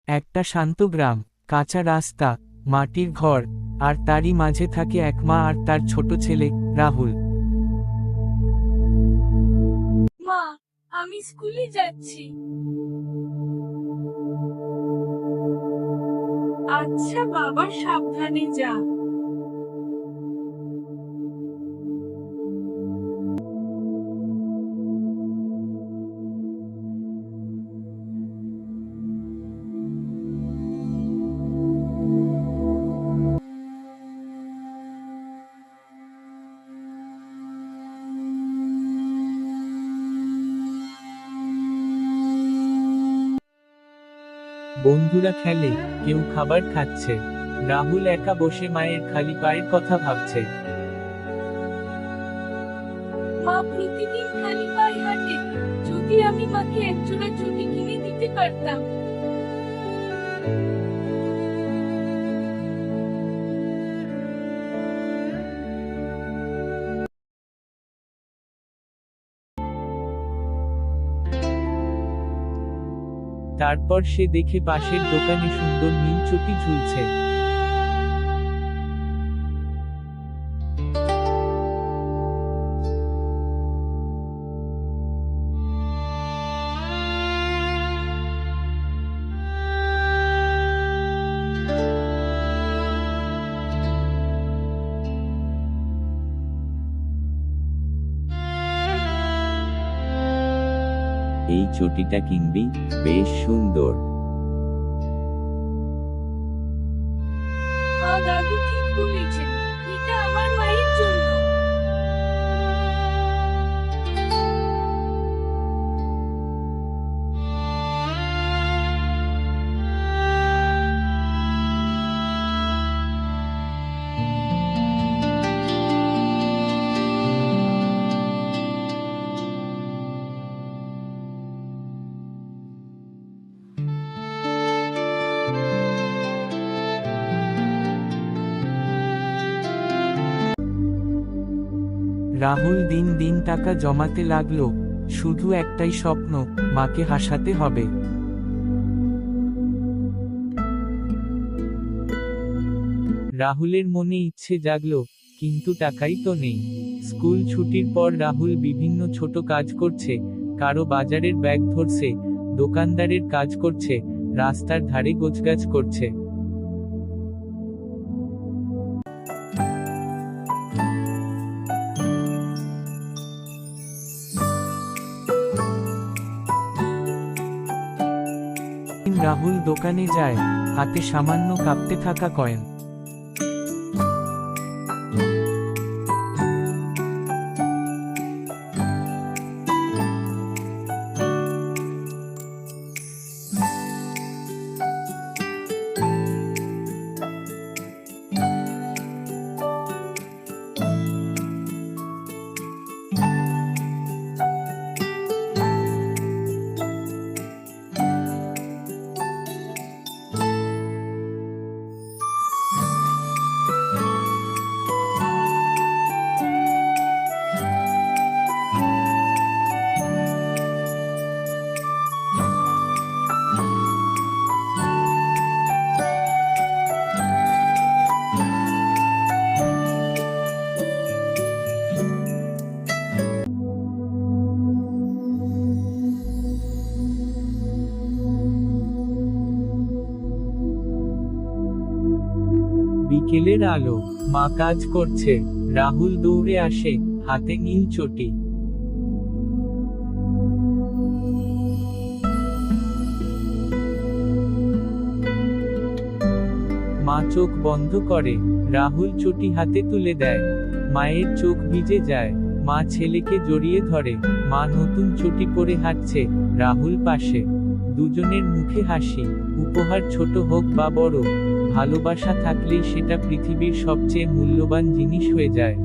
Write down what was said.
একটা শান্ত গ্রাম, কাঁচা রাস্তা, মাটির ঘর, আর তারই মাঝে থাকে এক মা আর তার ছোট ছেলে রাহুল। মা, আমি স্কুলে যাচ্ছি। আচ্ছা বাবা, সাবধানে যা। বন্ধুরা খেলে, কেউ খাবার খাচ্ছে, রাহুল একা বসে মায়ের খালি পায়ের কথা ভাবছে। মা প্রতিদিন খালি পায়ে হাঁটে। যদি আমি মাকে একজোড়া চটি কিনে দিতে পারতাম। তারপর সে দেখে পাশের দোকানে সুন্দর নীল চটি ঝুলছে। এই চটিটা কিনবি, বেশ সুন্দর। দাদু ঠিক বলেছেন, এটা আমার মায়ের জন্য। রাহুল দিন দিন টাকা জমাতে লাগলো, শুধু একটাই স্বপ্ন, মাকে হাসাতে হবে। রাহুলের মনে ইচ্ছে জাগলো, কিন্তু টাকাই তো নেই। স্কুল ছুটির পর রাহুল বিভিন্ন ছোট কাজ করছে, কারো বাজারের ব্যাগ ধরছে, দোকানদারের কাজ করছে, রাস্তার ধারে গোছগাছ করছে। রাহুল দোকানে যায়, হাতে সামান্য কাঁপতে থাকা কয়েন। বিকেলের আলো, মা কাজ করছে, রাহুল দৌড়ে আসে, হাতে নীল চটি। মা চোখ বন্ধ করে, রাহুল চটি হাতে তুলে দেয়। মায়ের চোখ ভিজে যায়, মা ছেলেকে জড়িয়ে ধরে, মা নতুন চটি পরে হাঁটছে, রাহুল পাশে। দুজনের মুখে হাসি, উপহার ছোট হোক বা বড়, ভালোবাসা থাকলেই সেটা পৃথিবীর সবচেয়ে মূল্যবান জিনিস হয়ে যায়।